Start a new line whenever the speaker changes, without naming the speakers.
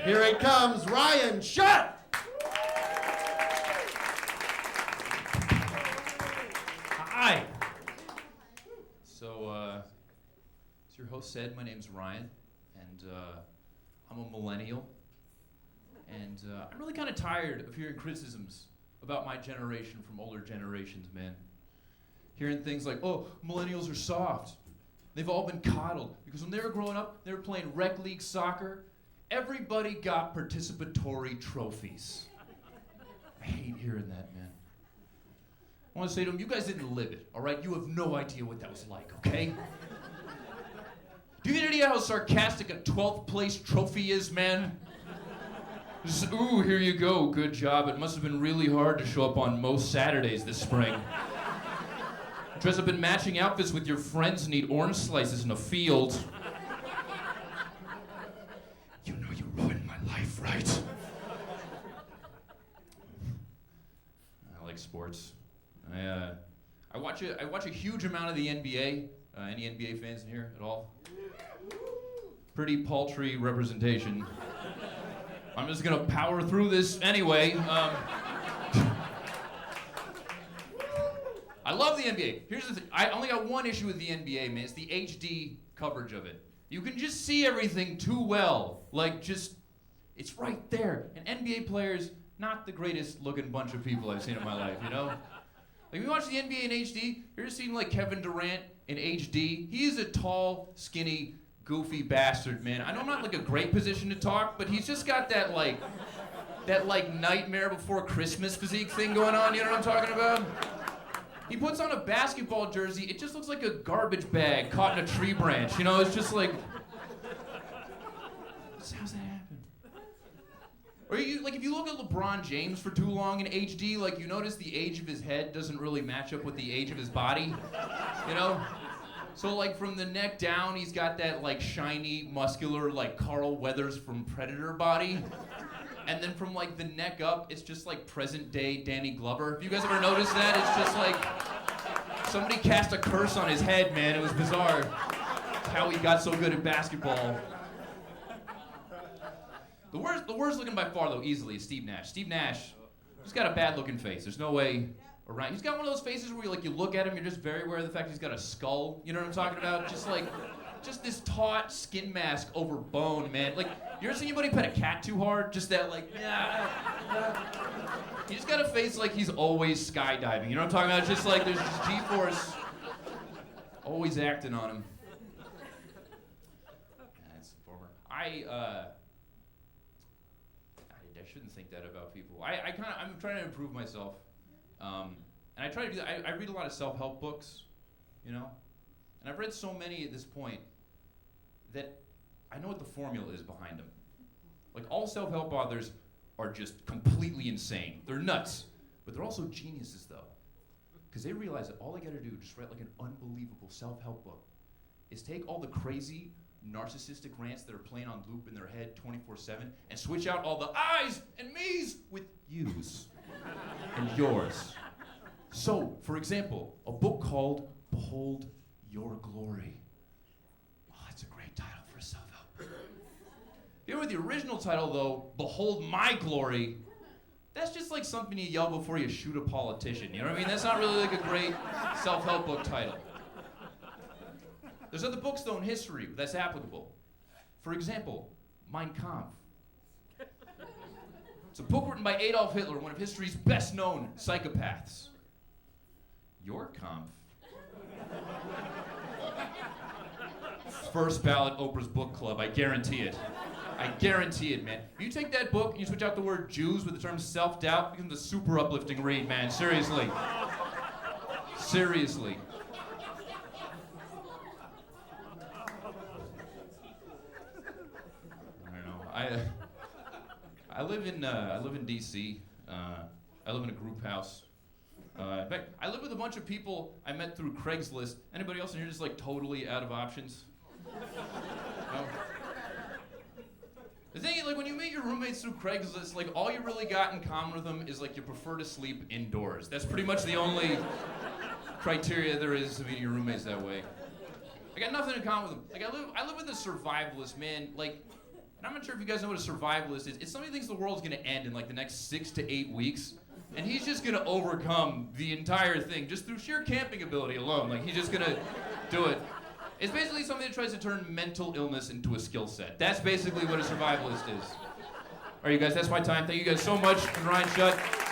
Here he comes, Ryan Schutt!
Hi! So, as your host said, my name's Ryan, and I'm a millennial. And I'm really kind of tired of hearing criticisms about my generation from older generations, man. Hearing things like, oh, millennials are soft. They've all been coddled. Because when they were growing up, they were playing rec league soccer. Everybody got participatory trophies. I hate hearing that, man. I want to say to them, you guys didn't live it, all right? You have no idea what that was like, okay? Do you have any idea how sarcastic a 12th place trophy is, man? Just, ooh, here you go, good job. It must have been really hard to show up on most Saturdays this spring. Dress up in matching outfits with your friends and eat orange slices in a field. You know you ruined my life, right? I like sports. I watch a huge amount of the NBA. Any NBA fans in here at all? Pretty paltry representation. I'm just gonna power through this anyway. I love the NBA. Here's the thing. I only got one issue with the NBA, man. It's the HD coverage of it. You can just see everything too well. It's right there. And NBA players, not the greatest looking bunch of people I've seen in my life, you know? Like, if you watch the NBA in HD, you're just seeing like Kevin Durant in HD. He's a tall, skinny, goofy bastard, man. I know I'm not like a great position to talk, but he's just got that Nightmare Before Christmas physique thing going on, you know what I'm talking about? He puts on a basketball jersey, it just looks like a garbage bag caught in a tree branch, you know? It's just like, how's that happen? Or if you look at LeBron James for too long in HD, like you notice the age of his head doesn't really match up with the age of his body, you know? So like from the neck down, he's got that like shiny, muscular, like Carl Weathers from Predator body. And then from like the neck up, it's just like present day Danny Glover. Have you guys ever noticed that? It's just like somebody cast a curse on his head, man. It was bizarre how he got so good at basketball. The worst looking by far though, easily, is Steve Nash. Steve Nash, he's got a bad looking face. There's no way around. He's got one of those faces where you look at him, you're just very aware of the fact he's got a skull. You know what I'm talking about? Just this taut skin mask over bone, man. Like, you ever seen anybody pet a cat too hard? Just that, like, He just got a face like he's always skydiving. You know what I'm talking about? Just like there's just G-force always acting on him. That's a bummer. I shouldn't think that about people. I'm trying to improve myself. And I try to do that. I read a lot of self-help books, you know? And I've read so many at this point that I know what the formula is behind them. Like, all self-help authors are just completely insane. They're nuts. But they're also geniuses, though. Because they realize that all they gotta do, just write like an unbelievable self-help book, is take all the crazy, narcissistic rants that are playing on loop in their head 24/7 and switch out all the I's and me's with you's and yours. So, for example, a book called Behold Your Glory. Oh, that's a great title for a self-help. You know, with the original title, though, Behold My Glory, that's just like something you yell before you shoot a politician. You know what I mean? That's not really like a great self-help book title. There's other books, though, in history that's applicable. For example, Mein Kampf. It's a book written by Adolf Hitler, one of history's best-known psychopaths. Your Kampf. First ballot Oprah's book club, I guarantee it. I guarantee it, man. If you take that book and you switch out the word Jews with the term self-doubt, it becomes a super uplifting read, man. Seriously. Seriously. I don't know. I live in D.C. I live in a group house. In fact, I live with a bunch of people I met through Craigslist. Anybody else in here just like totally out of options? No? The thing is, like, when you meet your roommates through Craigslist, like, all you really got in common with them is, like, you prefer to sleep indoors. That's pretty much the only criteria there is to meeting your roommates that way. I got nothing in common with them. Like, I live with a survivalist, man. Like, And I'm not sure if you guys know what a survivalist is. It's somebody who thinks the world's gonna end in like the next 6 to 8 weeks. And he's just gonna overcome the entire thing just through sheer camping ability alone. Like he's just gonna do it. It's basically something that tries to turn mental illness into a skill set. That's basically what a survivalist is. All right, you guys, that's my time. Thank you guys so much. Ryan Schutt.